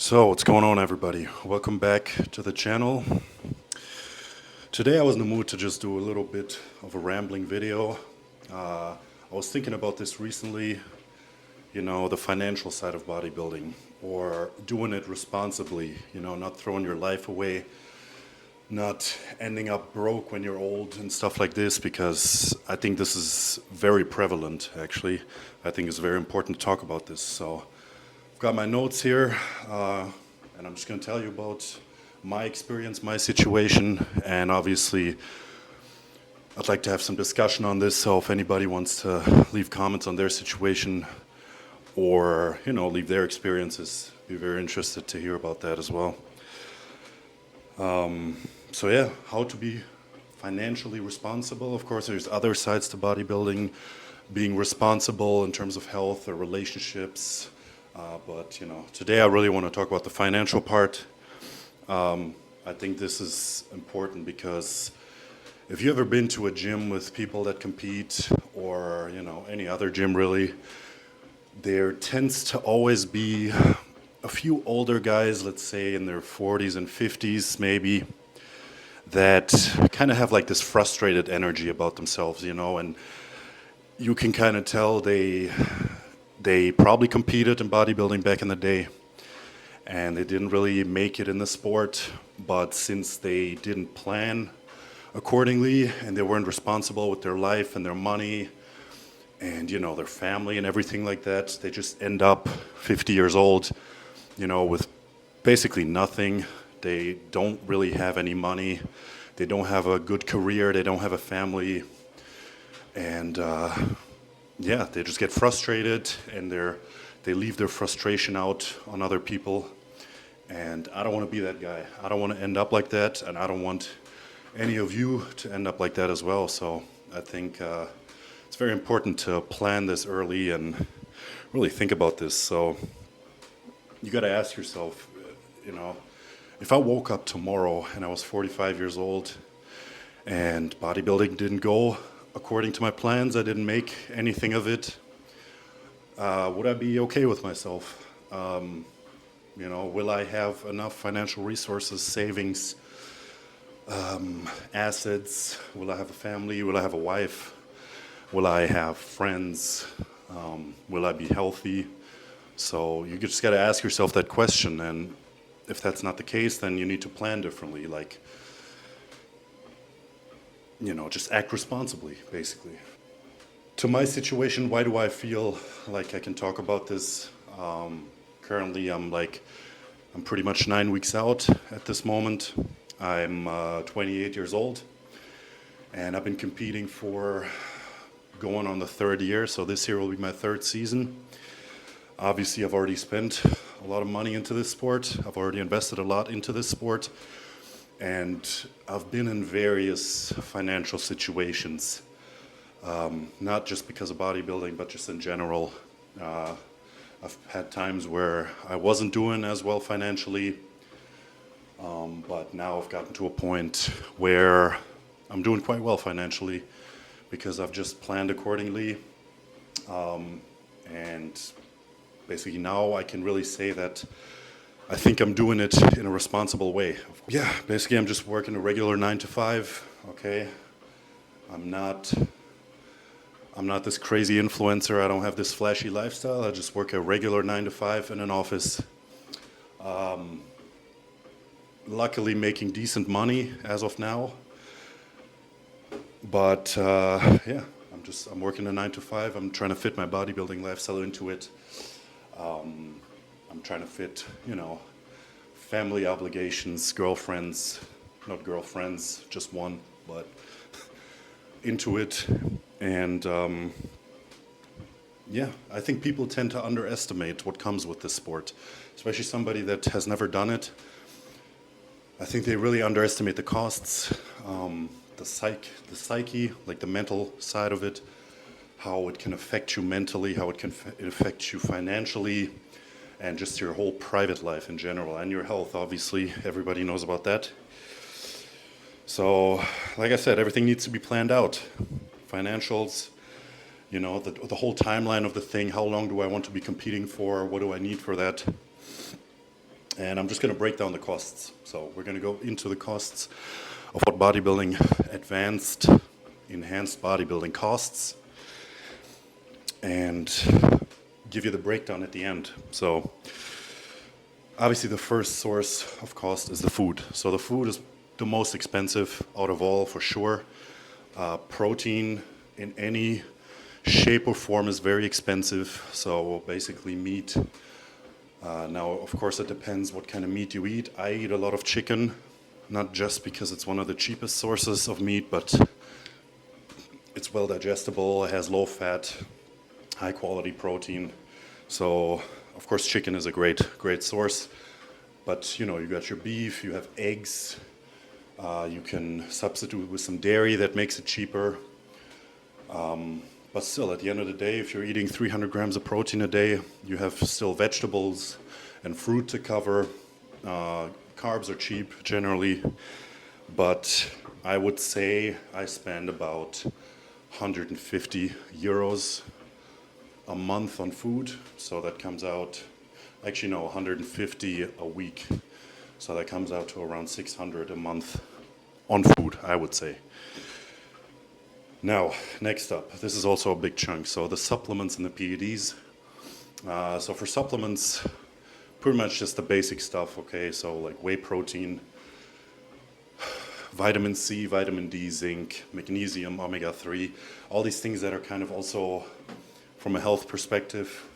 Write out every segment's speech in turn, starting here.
So, what's going on, everybody? Welcome back to the channel. Today I was in the mood to just do a little bit of a rambling video. I was thinking about this recently, the financial side of bodybuilding, or doing it responsibly, not throwing your life away, not ending up broke when you're old and stuff like this, because I think this is very prevalent, actually. I think it's very important to talk about this. So, got my notes here, and I'm just going to tell you about my experience, my situation, and obviously I'd like to have some discussion on this. So if anybody wants to leave comments on their situation or leave their experiences, be very interested to hear about that as well. So yeah, how to be financially responsible. Of course, there's other sides to bodybuilding, being responsible in terms of health or relationships. But today I really want to talk about the financial part. I think this is important because if you've ever been to a gym with people that compete, or any other gym really, there tends to always be a few older guys, let's say in their 40s and 50s maybe, that kind of have like this frustrated energy about themselves, and you can kind of tell they probably competed in bodybuilding back in the day, and they didn't really make it in the sport, but since they didn't plan accordingly and they weren't responsible with their life and their money and their family and everything like that, they just end up 50 years old, with basically nothing. They don't really have any money, they don't have a good career, they don't have a family, and yeah, they just get frustrated and they leave their frustration out on other people. And I don't want to be that guy. I don't want to end up like that, and I don't want any of you to end up like that as well. So I think it's very important to plan this early and really think about this. So you got to ask yourself, if I woke up tomorrow and I was 45 years old and bodybuilding didn't go according to my plans, I didn't make anything of it, would I be okay with myself? Will I have enough financial resources, savings, assets? Will I have a family? Will I have a wife? Will I have friends? Will I be healthy? So you just got to ask yourself that question, and if that's not the case, then you need to plan differently, like just act responsibly, basically. To my situation, why do I feel like I can talk about this? Currently, I'm pretty much 9 weeks out at this moment. I'm 28 years old, and I've been competing for going on the third year, so this year will be my third season. Obviously, I've already spent a lot of money into this sport. I've already invested a lot into this sport. And I've been in various financial situations, not just because of bodybuilding, but just in general. I've had times where I wasn't doing as well financially, but now I've gotten to a point where I'm doing quite well financially because I've just planned accordingly. And basically now I can really say that I think I'm doing it in a responsible way. Yeah, basically I'm just working a regular 9 to 5, okay? I'm not this crazy influencer, I don't have this flashy lifestyle, I just work a regular 9 to 5 in an office. Luckily making decent money as of now. But yeah, I'm working a 9 to 5, I'm trying to fit my bodybuilding lifestyle into it. I'm trying to fit, family obligations, not girlfriends, just one, but into it. And yeah, I think people tend to underestimate what comes with this sport, especially somebody that has never done it. I think they really underestimate the costs, the psyche, like the mental side of it, how it can affect you mentally, how it can affect you financially, and just your whole private life in general, and your health, obviously. Everybody knows about that. So, like I said, everything needs to be planned out. Financials, the whole timeline of the thing, how long do I want to be competing for, what do I need for that? And I'm just going to break down the costs. So we're going to go into the costs of what bodybuilding, advanced, enhanced bodybuilding costs, and give you the breakdown at the end. So obviously the first source of cost is the food. So the food is the most expensive out of all, for sure. Protein in any shape or form is very expensive. So basically meat. Now, of course, it depends what kind of meat you eat. I eat a lot of chicken, not just because it's one of the cheapest sources of meat, but it's well digestible, it has low fat, high quality protein. So, of course, chicken is a great source. But, you know, you got your beef, you have eggs, you can substitute with some dairy that makes it cheaper. But still, at the end of the day, if you're eating 300 grams of protein a day, you have still vegetables and fruit to cover. Carbs are cheap generally, but I would say I spend about 150 euros a month on food. So that comes out, actually no, 150 a week. So that comes out to around 600 a month on food, I would say. Now, next up, this is also a big chunk. So the supplements and the PEDs. So for supplements, pretty much just the basic stuff, okay? So like whey protein, vitamin C, vitamin D, zinc, magnesium, omega-3, all these things that are kind of also, from a health perspective,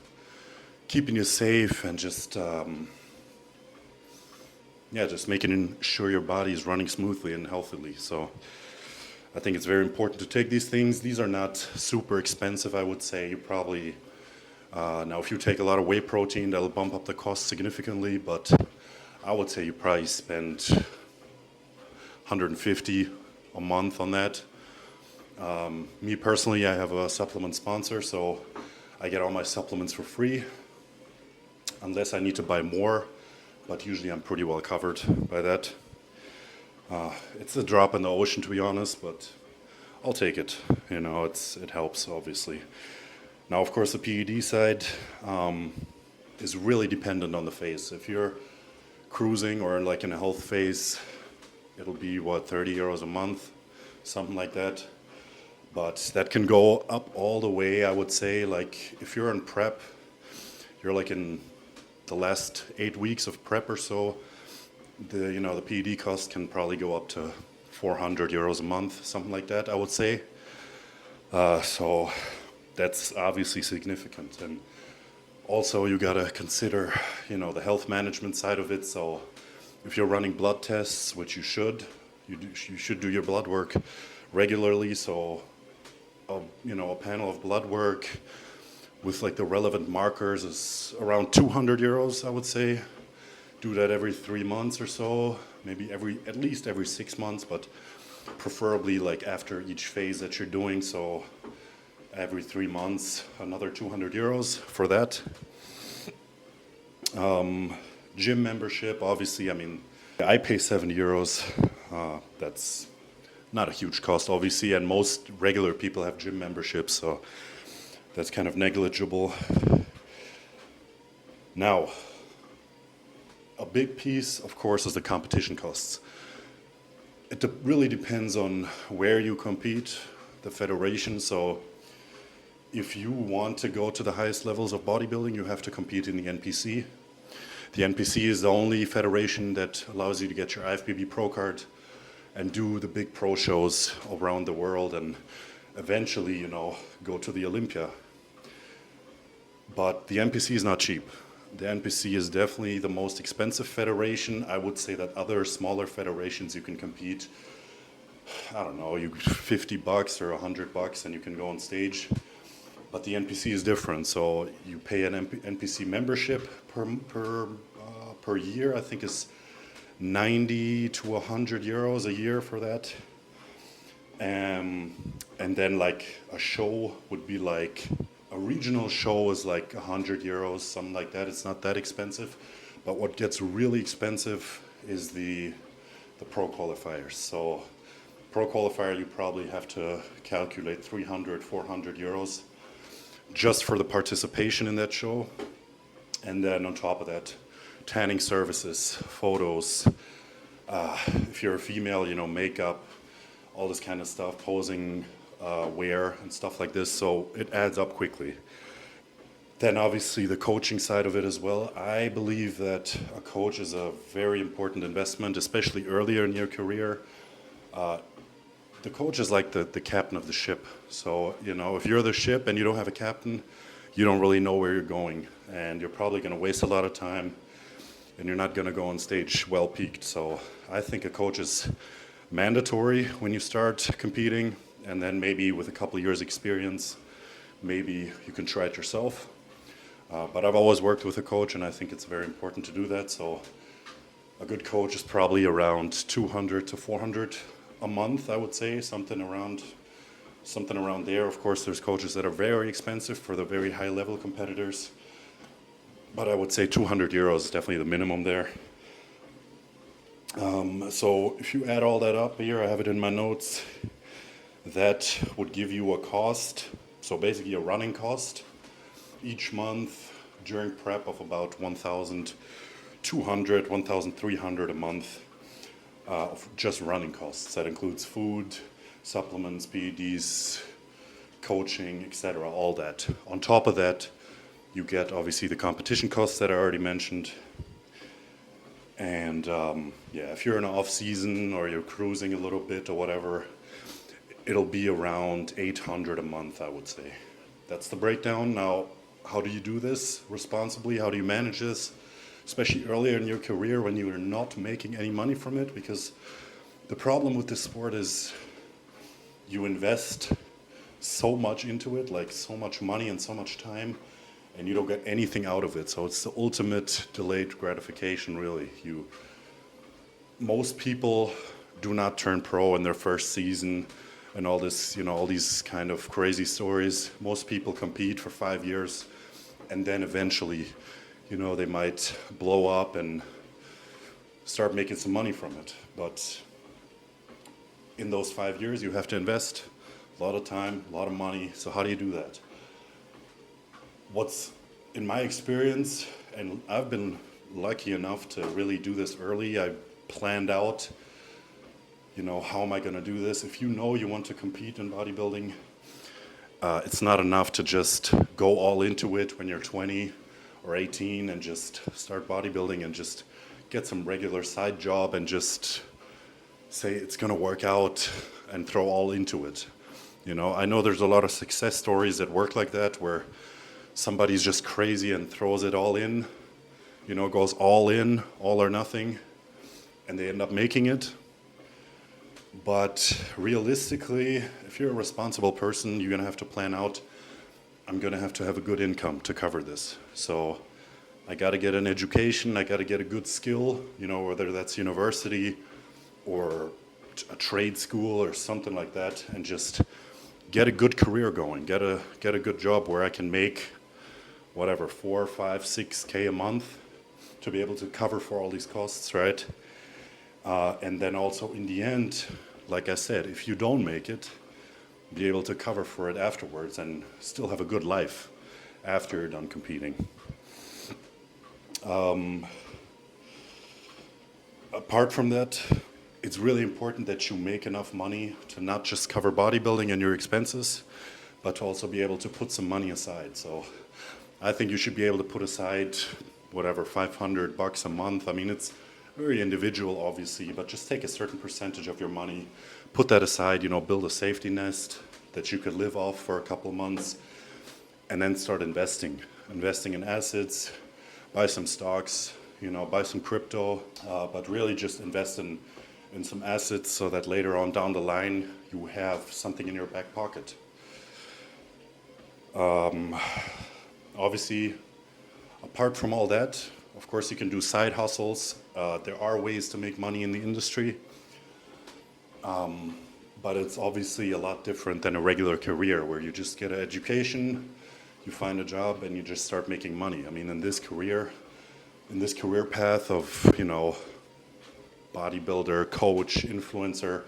keeping you safe and just making sure your body is running smoothly and healthily. So I think it's very important to take these things. These are not super expensive, I would say. You probably, now if you take a lot of whey protein, that'll bump up the cost significantly, but I would say you probably spend 150 a month on that. Me personally, I have a supplement sponsor, so I get all my supplements for free, unless I need to buy more, but usually I'm pretty well covered by that. It's a drop in the ocean, to be honest, but I'll take it. You know, it helps, obviously. Now, of course, the PED side is really dependent on the phase. If you're cruising or like in a health phase, it'll be, 30 euros a month, something like that. But that can go up all the way, I would say. Like, if you're in prep, you're like in the last 8 weeks of prep or so, the PED cost can probably go up to 400 euros a month, something like that, I would say. So that's obviously significant. And also you gotta consider, the health management side of it. So if you're running blood tests, which you should do your blood work regularly. So, a panel of blood work with like the relevant markers is around 200 euros, I would say. Do that every 3 months or so, maybe at least every 6 months, but preferably like after each phase that you're doing. So every 3 months, another 200 euros for that. Gym membership, obviously, I pay 70 euros. That's not a huge cost, obviously, and most regular people have gym memberships, so that's kind of negligible. Now, a big piece, of course, is the competition costs. It really depends on where you compete, the federation. So if you want to go to the highest levels of bodybuilding, you have to compete in the NPC. The NPC is the only federation that allows you to get your IFBB Pro card and do the big pro shows around the world and eventually, go to the Olympia. But the NPC is not cheap. The NPC is definitely the most expensive federation. I would say that other smaller federations you can compete, I don't know, $50 or $100 and you can go on stage. But the NPC is different. So you pay an NPC membership per year. I think is 90 to 100 euros a year for that. And then like a show would be like, a regional show is like 100 euros, something like that. It's not that expensive. But what gets really expensive is the pro qualifiers. So pro qualifier, you probably have to calculate 300, 400 euros just for the participation in that show. And then on top of that, tanning services, photos, if you're a female, makeup, all this kind of stuff, posing, wear, and stuff like this. So it adds up quickly. Then obviously the coaching side of it as well. I believe that a coach is a very important investment, especially earlier in your career. The coach is like the captain of the ship. So, if you're the ship and you don't have a captain, you don't really know where you're going. And you're probably going to waste a lot of time and you're not going to go on stage well peaked. So I think a coach is mandatory when you start competing, and then maybe with a couple of years experience, maybe you can try it yourself. But I've always worked with a coach, and I think it's very important to do that. So a good coach is probably around 200 to 400 a month, I would say, something around there. Of course, there's coaches that are very expensive for the very high level competitors, but I would say 200 euros is definitely the minimum there. So if you add all that up here, I have it in my notes, that would give you a cost, so basically a running cost each month during prep of about 1,200, 1,300 a month of just running costs. That includes food, supplements, PEDs, coaching, etc., all that. On top of that, you get obviously the competition costs that I already mentioned. And if you're in an off season or you're cruising a little bit or whatever, it'll be around 800 a month, I would say. That's the breakdown. Now, how do you do this responsibly? How do you manage this? Especially earlier in your career when you are not making any money from it, because the problem with this sport is you invest so much into it, like so much money and so much time, and you don't get anything out of it. So it's the ultimate delayed gratification, really. Most people do not turn pro in their first season and all this, all these kind of crazy stories. Most people compete for 5 years, and then eventually, they might blow up and start making some money from it. But in those 5 years, you have to invest a lot of time, a lot of money. So how do you do that? What's in my experience, and I've been lucky enough to really do this early, I planned out, how am I going to do this? If you know you want to compete in bodybuilding, it's not enough to just go all into it when you're 20 or 18 and just start bodybuilding and just get some regular side job and just say it's going to work out and throw all into it. I know there's a lot of success stories that work like that, where somebody's just crazy and throws it all in, goes all in, all or nothing, and they end up making it. But realistically, if you're a responsible person, you're going to have to plan out, I'm going to have a good income to cover this. So I got to get an education, I got to get a good skill, whether that's university or a trade school or something like that, and just get a good career going, get a good job where I can make whatever, 4, 5, 6K a month to be able to cover for all these costs, right? And then also in the end, like I said, if you don't make it, be able to cover for it afterwards and still have a good life after you're done competing. Apart from that, it's really important that you make enough money to not just cover bodybuilding and your expenses, but to also be able to put some money aside. So I think you should be able to put aside whatever, $500 a month. I mean, it's very individual, obviously, but just take a certain percentage of your money, put that aside, build a safety nest that you could live off for a couple of months, and then start investing in assets, buy some stocks, buy some crypto, but really just invest in some assets so that later on down the line, you have something in your back pocket. Obviously, apart from all that, of course, you can do side hustles. There are ways to make money in the industry, but it's obviously a lot different than a regular career where you just get an education, you find a job, and you just start making money. I mean, in this career path of, bodybuilder, coach, influencer,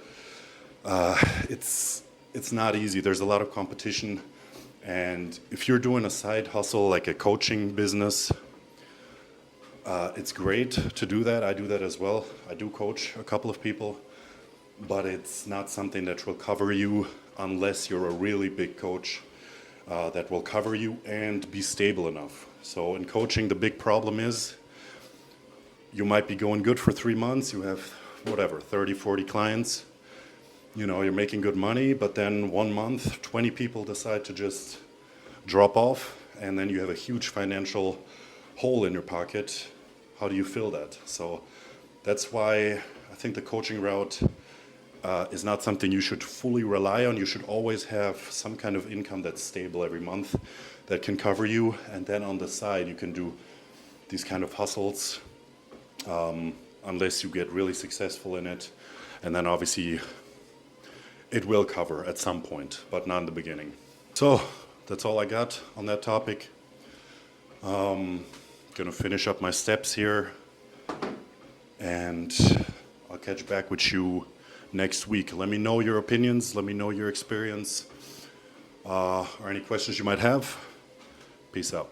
it's not easy. There's a lot of competition, and if you're doing a side hustle like a coaching business, It's great to do that. I do that as well. I do coach a couple of people, but it's not something that will cover you unless you're a really big coach that will cover you and be stable enough. So in coaching, the big problem is you might be going good for 3 months. You have, whatever, 30, 40 clients. You know, you're making good money, but then 1 month, 20 people decide to just drop off, and then you have a huge financial hole in your pocket. How do you fill that? So that's why I think the coaching route is not something you should fully rely on. You should always have some kind of income that's stable every month that can cover you, and then on the side you can do these kind of hustles unless you get really successful in it, and then obviously it will cover at some point, but not in the beginning. So that's all I got on that topic. Gonna finish up my steps here, and I'll catch back with you next week. Let me know your opinions, let me know your experience, or any questions you might have. Peace out.